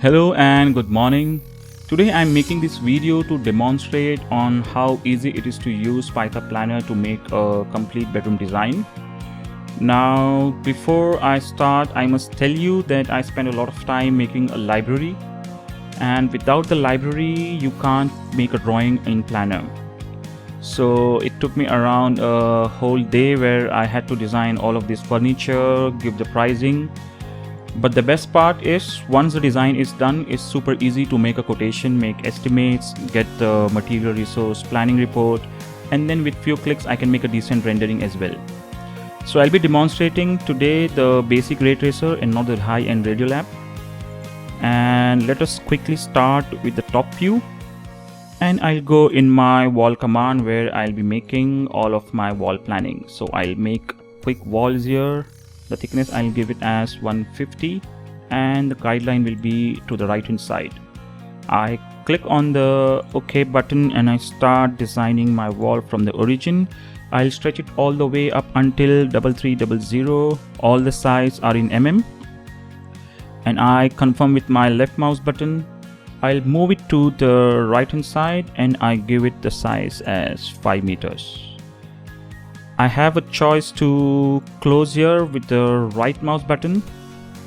Hello and good morning. Today I'm making this video to demonstrate on how easy it is to use Pytha Planner to make a complete bedroom design. Now before I start, I must tell you that I spent a lot of time making a library, and without the library you can't make a drawing in Planner. So it took me around a whole day where I had to design all of this furniture, give the pricing. But the best part is once the design is done, it's super easy to make a quotation, make estimates, get the material resource planning report, and then with few clicks I can make a decent rendering as well. So I'll be demonstrating today the basic ray tracer and not the high-end Radiolab. And let us quickly start with the top view. And I'll go in my wall command where I'll be making all of my wall planning. So I'll make quick walls here. The thickness I'll give it as 150 and the guideline will be to the right hand side. I click on the OK button and I start designing my wall from the origin. I'll stretch it all the way up until 3300. All the sides are in mm. And I confirm with my left mouse button. I'll move it to the right hand side and I give it the size as 5 meters. I have a choice to close here with the right mouse button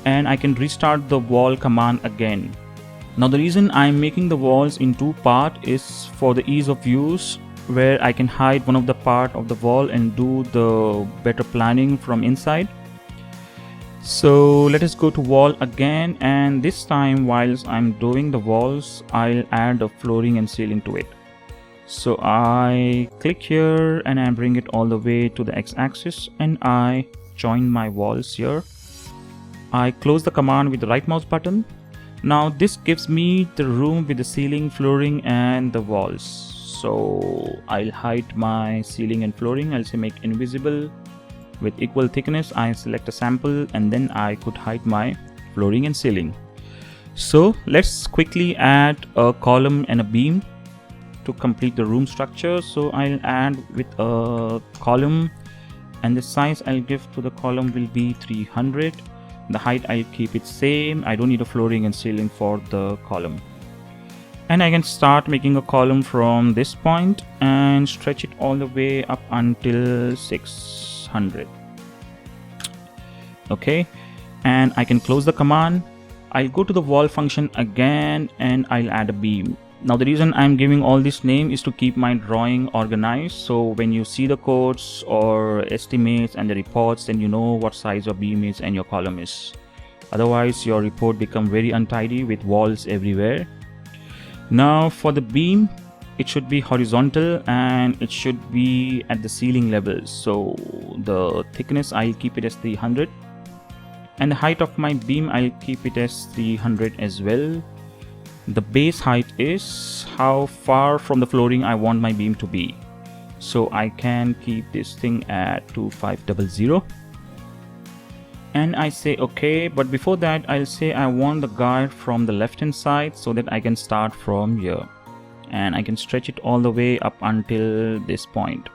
and I can restart the wall command again. Now the reason I'm making the walls in two parts is for the ease of use, where I can hide one of the part of the wall and do the better planning from inside. So let us go to wall again, and this time whilst I'm doing the walls, I'll add the flooring and ceiling to it. So I click here and I bring it all the way to the x-axis and I join my walls here. I close the command with the right mouse button. Now this gives me the room with the ceiling, flooring and the walls. So I'll hide my ceiling and flooring. I'll say make invisible with equal thickness. I select a sample and then I could hide my flooring and ceiling. So let's quickly add a column and a beam to complete the room structure. So I'll add with a column and the size I'll give to the column will be 300. The height I'll keep it same. I don't need a flooring and ceiling for the column. And I can start making a column from this point and stretch it all the way up until 600. Okay, and I can close the command. I'll go to the wall function again and I'll add a beam. Now the reason I'm giving all this name is to keep my drawing organized, so when you see the codes or estimates and the reports, then you know what size your beam is and your column is. Otherwise your report become very untidy with walls everywhere. Now for the beam, it should be horizontal and it should be at the ceiling level. So the thickness I'll keep it as 300 and the height of my beam I'll keep it as 300 as well. The base height is how far from the flooring I want my beam to be. So I can keep this thing at 2500. And I say okay, but before that I'll say I want the guide from the left hand side so that I can start from here. And I can stretch it all the way up until this point.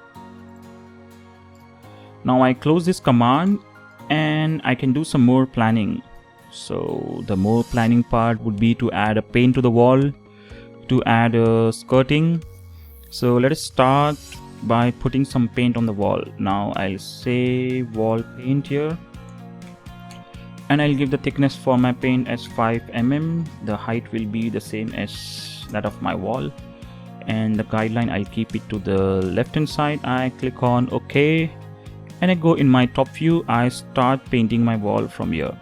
Now I close this command and I can do some more planning. So the more planning part would be to add a paint to the wall, to add a skirting. So let us start by putting some paint on the wall. Now I'll say wall paint here and I'll give the thickness for my paint as 5 mm. The height will be the same as that of my wall and the guideline I'll keep it to the left hand side. I click on OK and I go in my top view. I start painting my wall from here.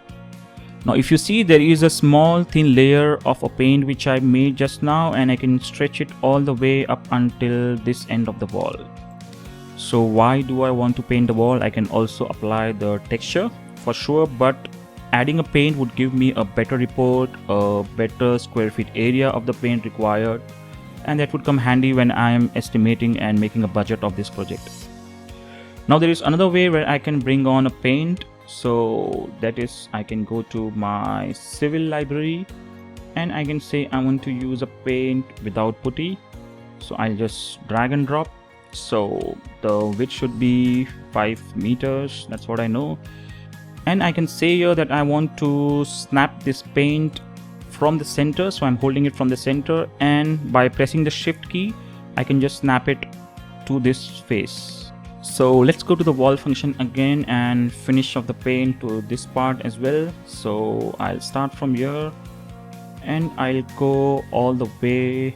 Now if you see, there is a small thin layer of a paint which I made just now and I can stretch it all the way up until this end of the wall. So why do I want to paint the wall? I can also apply the texture for sure, but adding a paint would give me a better report, a better square feet area of the paint required, and that would come handy when I am estimating and making a budget of this project. Now there is another way where I can bring on a paint. So that is, I can go to my civil library and I can say I want to use a paint without putty. So I'll just drag and drop. So the width should be 5 meters. That's what I know. And I can say here that I want to snap this paint from the center, so I'm holding it from the center, and by pressing the shift key I can just snap it to this face. So let's go to the wall function again and finish off the paint to this part as well. So I'll start from here and I'll go all the way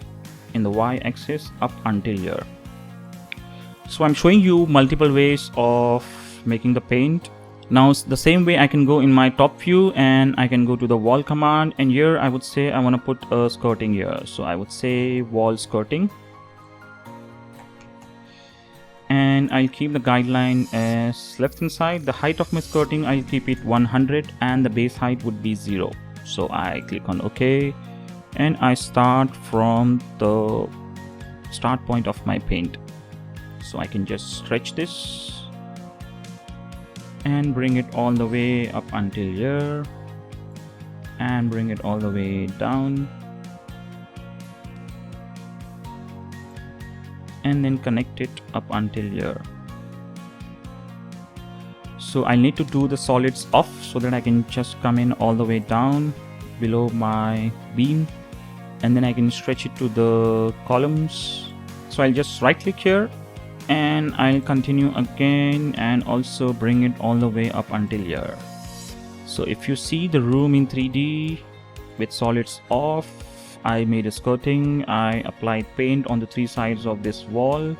in the y-axis up until here. So I'm showing you multiple ways of making the paint. Now the same way I can go in my top view and I can go to the wall command, and here I would say I want to put a skirting here. So I would say wall skirting, and I'll keep the guideline as left hand side. The height of my skirting I'll keep it 100 and the base height would be 0. So I click on OK and I start from the start point of my paint. So I can just stretch this and bring it all the way up until here and bring it all the way down and then connect it up until here. So I need to do the solids off so that I can just come in all the way down below my beam, and then I can stretch it to the columns. So I'll just right click here and I'll continue again and also bring it all the way up until here. So if you see the room in 3D with solids off, I made a skirting, I applied paint on the 3 sides of this wall,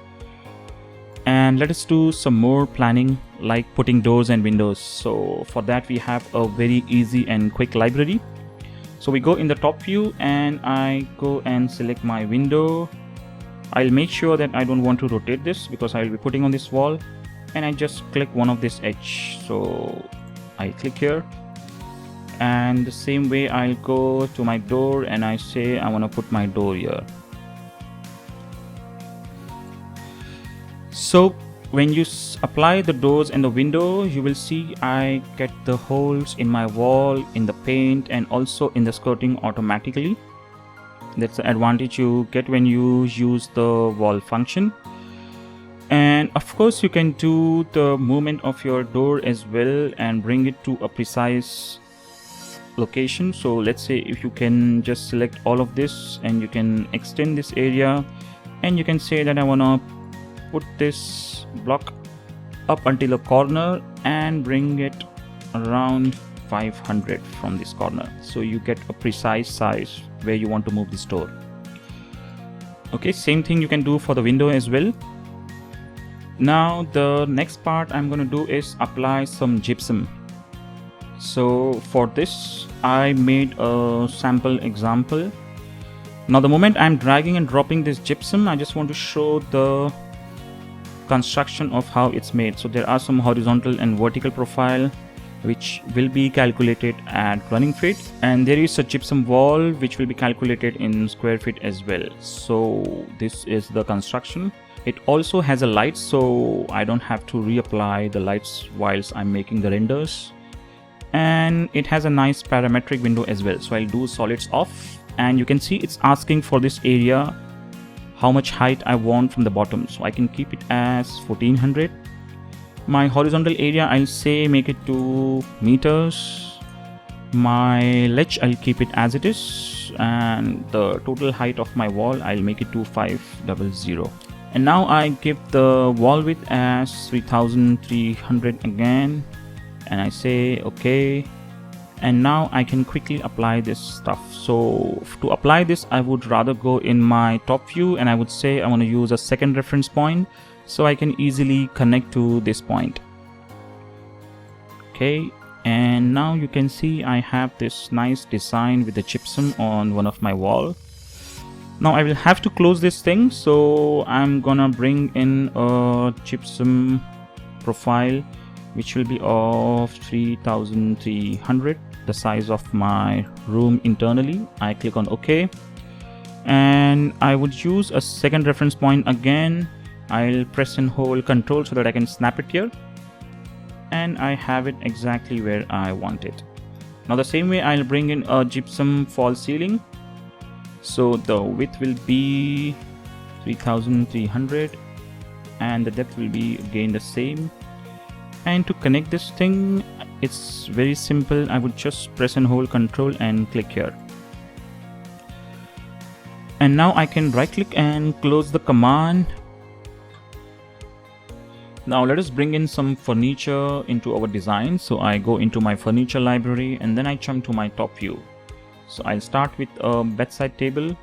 and let us do some more planning like putting doors and windows. So for that we have a very easy and quick library. So we go in the top view and I go and select my window. I'll make sure that I don't want to rotate this because I'll be putting on this wall, and I just click one of this edge. So I click here, and the same way I'll go to my door and I say I want to put my door here. So when you apply the doors and the window, you will see I get the holes in my wall, in the paint, and also in the skirting automatically. That's the advantage you get when you use the wall function. And of course you can do the movement of your door as well and bring it to a precise location. So let's say if you can just select all of this and you can extend this area, and you can say that I want to put this block up until a corner and bring it around 500 from this corner, so you get a precise size where you want to move this door. Okay, same thing you can do for the window as well. Now the next part I'm going to do is apply some gypsum. So for this I made a sample example. Now the moment I'm dragging and dropping this gypsum, I just want to show the construction of how it's made. So there are some horizontal and vertical profile which will be calculated at running feet, and there is a gypsum wall which will be calculated in square feet as well. So this is the construction. It also has a light, so I don't have to reapply the lights whilst I'm making the renders, and it has a nice parametric window as well. So I'll do solids off, and you can see it's asking for this area how much height I want from the bottom, so I can keep it as 1400. My horizontal area I'll say make it 2 meters. My ledge I'll keep it as it is, and the total height of my wall I'll make it 2500. And now I give the wall width as 3300 again, and I say okay. And now I can quickly apply this stuff. So to apply this I would rather go in my top view and I would say I want to use a second reference point, so I can easily connect to this point. Okay, and now you can see I have this nice design with the gypsum on one of my wall. Now I will have to close this thing, so I'm gonna bring in a gypsum profile which will be of 3300, the size of my room internally. I click on OK, and I would use a second reference point again. I'll press and hold Control so that I can snap it here, and I have it exactly where I want it. Now the same way I'll bring in a gypsum false ceiling. So the width will be 3300 and the depth will be again the same. And to connect this thing, it's very simple. I would just press and hold Control and click here. And now I can right click and close the command. Now let us bring in some furniture into our design. So I go into my furniture library and then I jump to my top view. So I'll start with a bedside table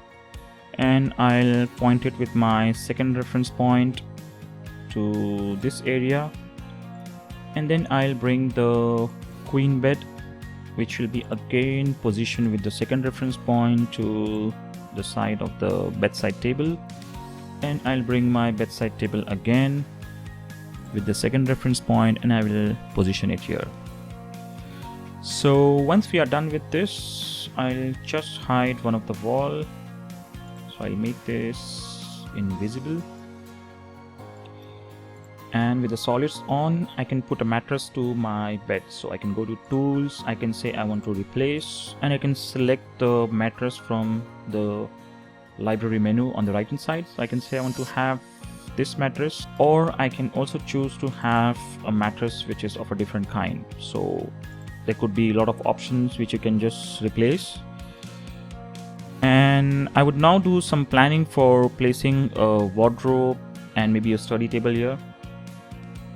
and I'll point it with my second reference point to this area, and then I'll bring the queen bed, which will be again positioned with the second reference point to the side of the bedside table, and I'll bring my bedside table again with the second reference point and I will position it here. So once we are done with this, I'll just hide one of the wall. So I'll make this invisible, and with the solids on, I can put a mattress to my bed. So I can go to tools, I can say I want to replace, and I can select the mattress from the library menu on the right hand side. So I can say I want to have this mattress, or I can also choose to have a mattress which is of a different kind. So there could be a lot of options which you can just replace. And I would now do some planning for placing a wardrobe and maybe a study table here.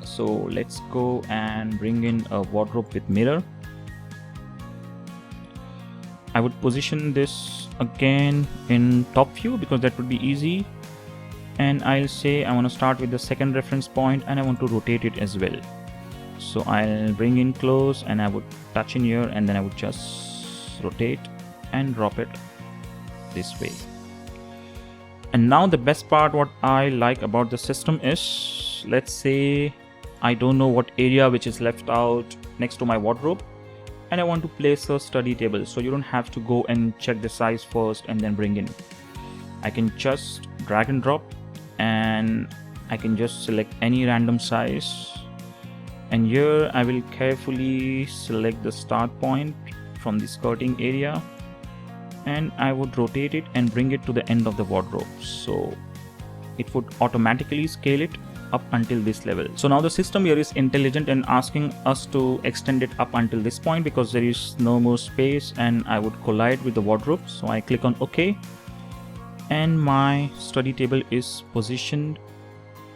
So let's go and bring in a wardrobe with mirror. I would position this again in top view because that would be easy. And I'll say I want to start with the second reference point and I want to rotate it as well. So I'll bring in close and I would touch in here and then I would just rotate and drop it this way. And now the best part, what I like about the system is, let's say I don't know what area which is left out next to my wardrobe and I want to place a study table. So you don't have to go and check the size first and then bring in. I can just drag and drop and I can just select any random size, and here I will carefully select the start point from the skirting area and I would rotate it and bring it to the end of the wardrobe. So it would automatically scale it up until this level. So now the system here is intelligent and asking us to extend it up until this point because there is no more space and I would collide with the wardrobe. So I click on OK and my study table is positioned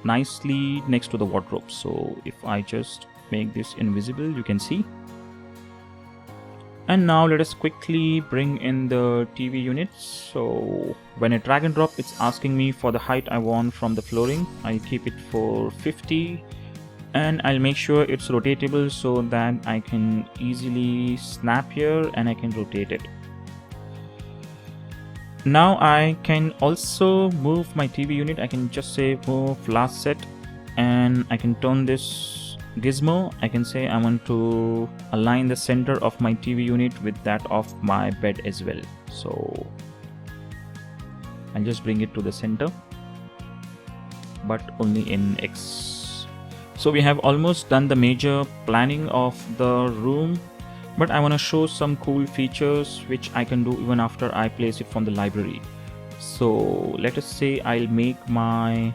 nicely next to the wardrobe. So if I just make this invisible, you can see. And now let us quickly bring in the TV unit. So when I drag and drop, it's asking me for the height I want from the flooring. I'll keep it for 50 and I'll make sure it's rotatable so that I can easily snap here and I can rotate it. Now I can also move my TV unit. I can just say move last set and I can turn this gizmo. I can say I want to align the center of my TV unit with that of my bed as well. So I'll just bring it to the center, but only in X. So we have almost done the major planning of the room, but I want to show some cool features which I can do even after I place it from the library. So let us say I'll make my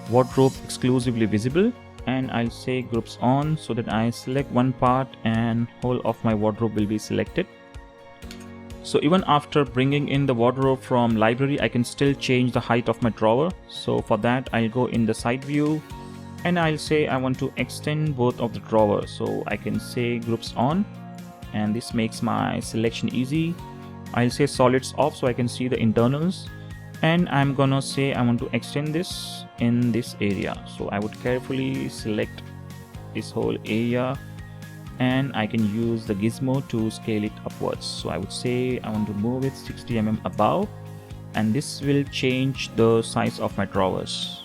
wardrobe exclusively visible and I'll say groups on so that I select one part and whole of my wardrobe will be selected. So even after bringing in the wardrobe from library, I can still change the height of my drawer. So for that I'll go in the side view and I'll say I want to extend both of the drawers. So I can say groups on and this makes my selection easy. I'll say solids off so I can see the internals, and I'm gonna say I want to extend this in this area. So I would carefully select this whole area and I can use the gizmo to scale it upwards. So I would say I want to move it 60 mm above, and this will change the size of my drawers.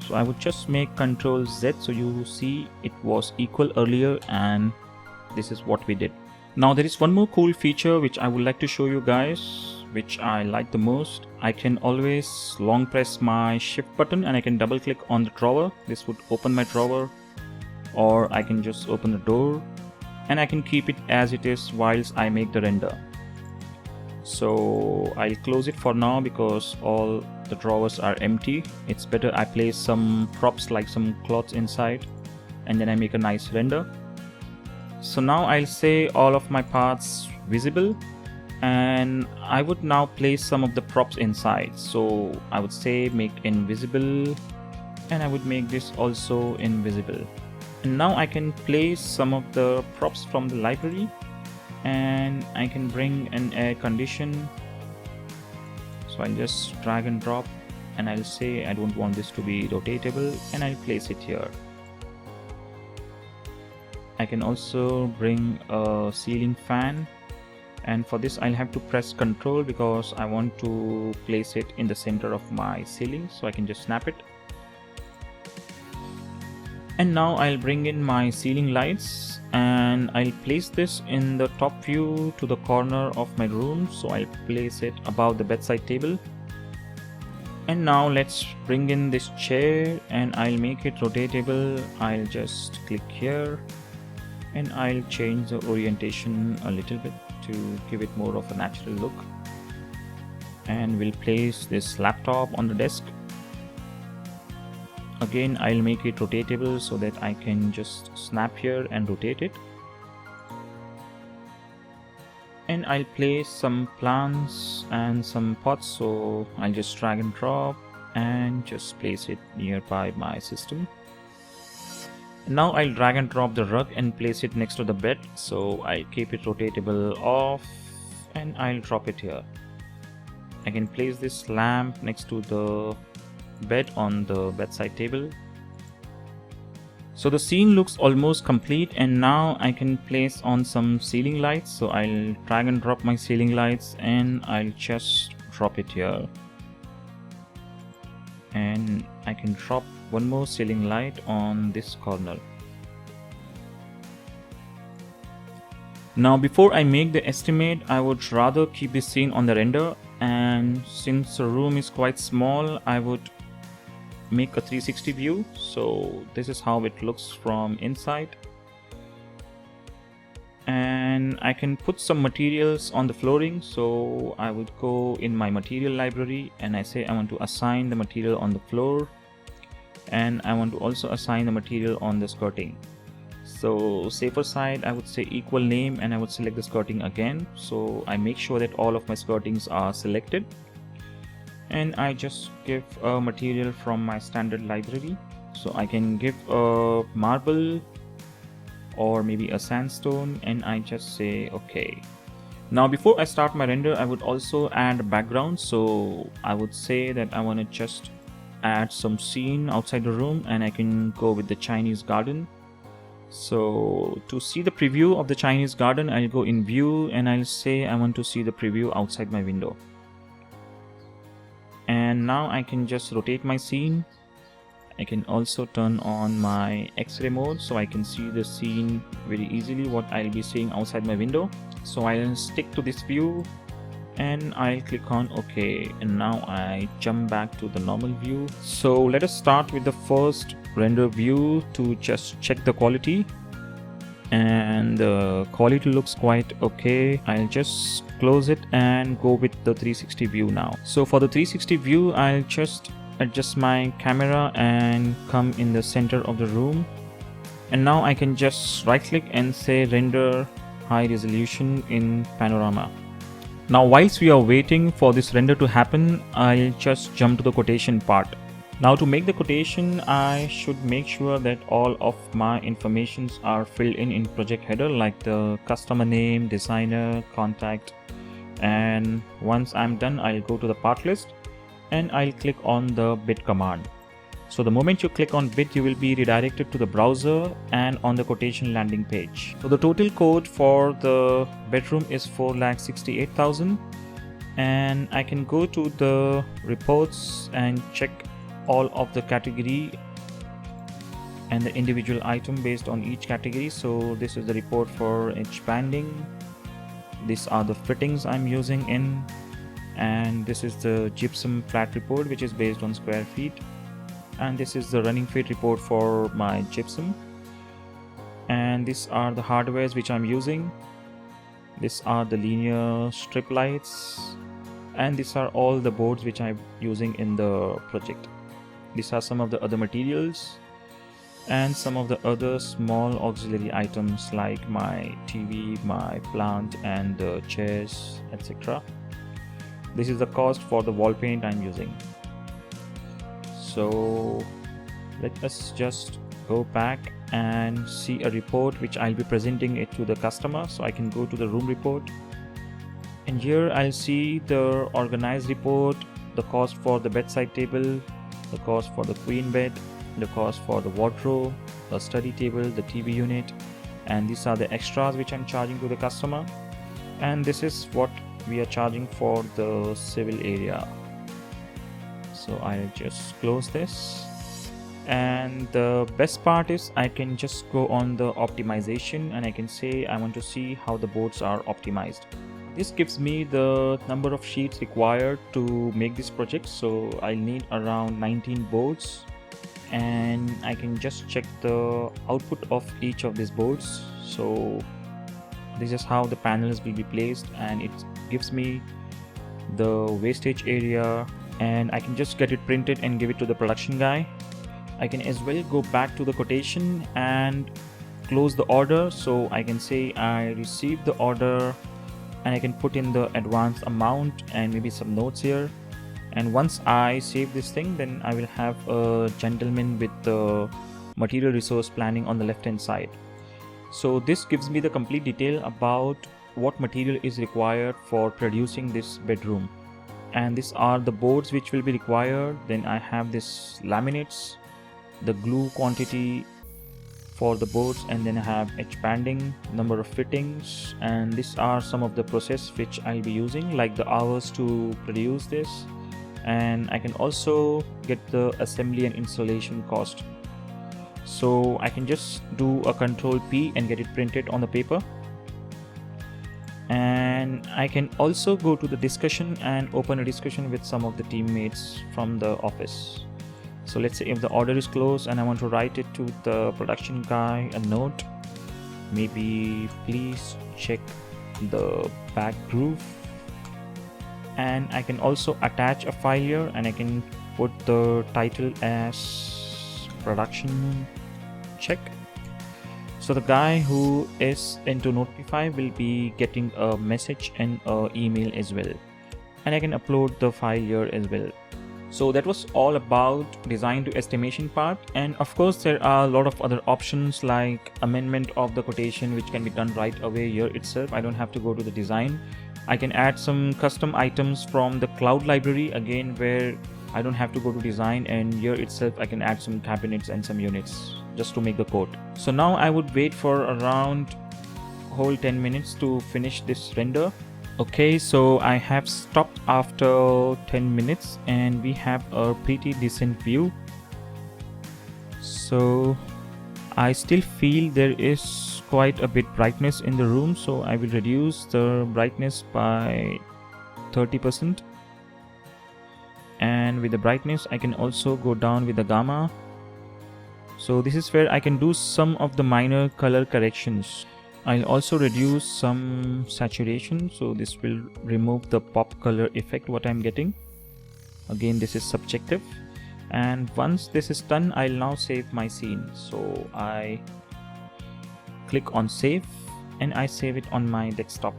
So I would just make Ctrl Z so you see it was equal earlier, and this is what we did. Now there is one more cool feature which I would like to show you guys, which I like the most. I can always long press my shift button and I can double click on the drawer. This would open my drawer, or I can just open the door and I can keep it as it is whilst I make the render. So I'll close it for now because all the drawers are empty. It's better I place some props like some cloths inside and then I make a nice render. So now I'll say all of my parts visible, And I would now place some of the props inside. So I would say make invisible, and I would make this also invisible. And now I can place some of the props from the library, and I can bring an air condition. So I'll just drag and drop, and I'll say I don't want this to be rotatable, and I'll place it here. I can also bring a ceiling fan, and for this I'll have to press Ctrl because I want to place it in the center of my ceiling, so I can just snap it. And now I'll bring in my ceiling lights, and I'll place this in the top view to the corner of my room, so I'll place it above the bedside table. And now let's bring in this chair, and I'll make it rotatable. I'll just click here, and I'll change the orientation a little bit to give it more of a natural look. And we'll place this laptop on the desk. Again, I'll make it rotatable so that I can just snap here and rotate it. And I'll place some plants and some pots, so I'll just drag and drop and just place it nearby my system. Now I'll drag and drop the rug and place it next to the bed, so I'll keep it rotatable off, and I'll drop it here. I can place this lamp next to the bed on the bedside table. So the scene looks almost complete, and now I can place on some ceiling lights. So I'll drag and drop my ceiling lights, and I'll just drop it here. And I can drop one more ceiling light on this corner. Now before I make the estimate, I would rather keep this scene on the render, and since the room is quite small, I would make a 360 view. So this is how it looks from inside, and I can put some materials on the flooring. So I would go in my material library, and I say I want to assign the material on the floor, and I want to also assign the material on the skirting. So safer side, I would say equal name, and I would select the skirting again. So I make sure that all of my skirtings are selected, and I just give a material from my standard library. So I can give a marble or maybe a sandstone, and I just say okay. Now before I start my render, I would also add a background. So I would say that I want to just add some scene outside the room, and I can go with the Chinese garden. So to see the preview of the Chinese garden, I'll go in view, and I'll say I want to see the preview outside my window. And now I can just rotate my scene. I can also turn on my X-ray mode, so I can see the scene very easily what I'll be seeing outside my window. So I'll stick to this view, and I'll click on OK, and now I jump back to the normal view. So let us start with the first render view to just check the quality, and the quality looks quite okay. I'll just close it and go with the 360 view now. So for the 360 view, I'll just adjust my camera and come in the center of the room, and now I can just right click and say render high resolution in panorama. Now whilst we are waiting for this render to happen, I'll just jump to the quotation part. Now to make the quotation, I should make sure that all of my informations are filled in project header, like the customer name, designer, contact. And once I'm done, I'll go to the part list, and I'll click on the bit command. So the moment you click on bit, you will be redirected to the browser and on the quotation landing page. So the total code for the bedroom is 4,68,000, and I can go to the reports and check all of the category and the individual item based on each category. So this is the report for each banding. These are the fittings I'm using in, and this is the gypsum flat report, which is based on square feet, and this is the running fit report for my gypsum. And these are the hardwares which I'm using. These are the linear strip lights, and these are all the boards which I'm using in the project. These are some of the other materials. and some of the other small auxiliary items like my TV, my plant and the chairs, etc. This is the cost for the wall paint I'm using. So let us just go back and see a report which I'll be presenting it to the customer. So I can go to the room report, and here I'll see the organized report, the cost for the bedside table, the cost for the queen bed, the cost for the wardrobe, the study table, the TV unit, and these are the extras which I'm charging to the customer. And this is what we are charging for the civil area. So I'll just close this. And the best part is I can just go on the optimization and I can say I want to see how the boards are optimized. This gives me the number of sheets required to make this project. So I'll need around 19 boards, and I can just check the output of each of these boards. So this is how the panels will be placed, and it gives me the wastage area, and I can just get it printed and give it to the production guy. I can as well go back to the quotation and close the order. So I can say I received the order, and I can put in the advance amount and maybe some notes here. And once I save this thing, then I will have a gentleman with the material resource planning on the left hand side. So this gives me the complete detail about what material is required for producing this bedroom. And these are the boards which will be required. Then I have this laminates, the glue quantity for the boards, and then I have edge banding, number of fittings, and these are some of the process which I'll be using, like the hours to produce this. And I can also get the assembly and installation cost. So I can just do a Control P and get it printed on the paper. And I can also go to the discussion and open a discussion with some of the teammates from the office. So let's say if the order is closed and I want to write it to the production guy a note, maybe please check the back groove. And I can also attach a file here, and I can put the title as production check. So the guy who is into V.25 will be getting a message and an email as well, and I can upload the file here as well. So that was all about design to estimation part. And of course there are a lot of other options like amendment of the quotation, which can be done right away here itself. I don't have to go to the design. I can add some custom items from the cloud library again, where I don't have to go to design, and here itself I can add some cabinets and some units just to make the quote. So now I would wait for around whole 10 minutes to finish this render. Okay, so I have stopped after 10 minutes and we have a pretty decent view. So I still feel there is quite a bit brightness in the room, so I will reduce the brightness by 30%. And with the brightness I can also go down with the gamma. So this is where I can do some of the minor color corrections. I'll also reduce some saturation, so this will remove the pop color effect what I'm getting. Again, this is subjective. And once this is done, I'll now save my scene. So I click on save and I save it on my desktop.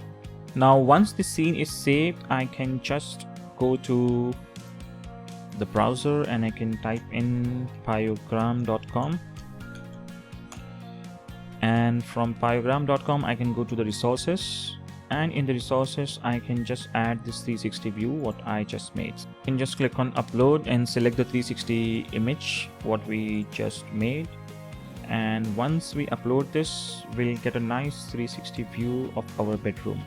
Now once the scene is saved, I can just go to the browser and I can type in pyogram.com. And from pyogram.com I can go to the resources, and in the resources I can just add this 360 view what I just made. You can just click on upload and select the 360 image what we just made, and once we upload this we'll get a nice 360 view of our bedroom.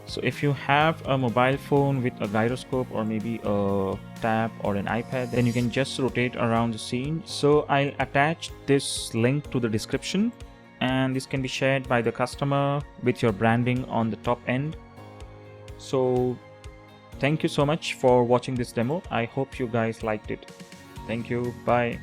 So if you have a mobile phone with a gyroscope or maybe a tab or an iPad, then you can just rotate around the scene. So I'll attach this link to the description, and this can be shared by the customer with your branding on the top end. So thank you so much for watching this demo. I hope you guys liked it. Thank you. Bye.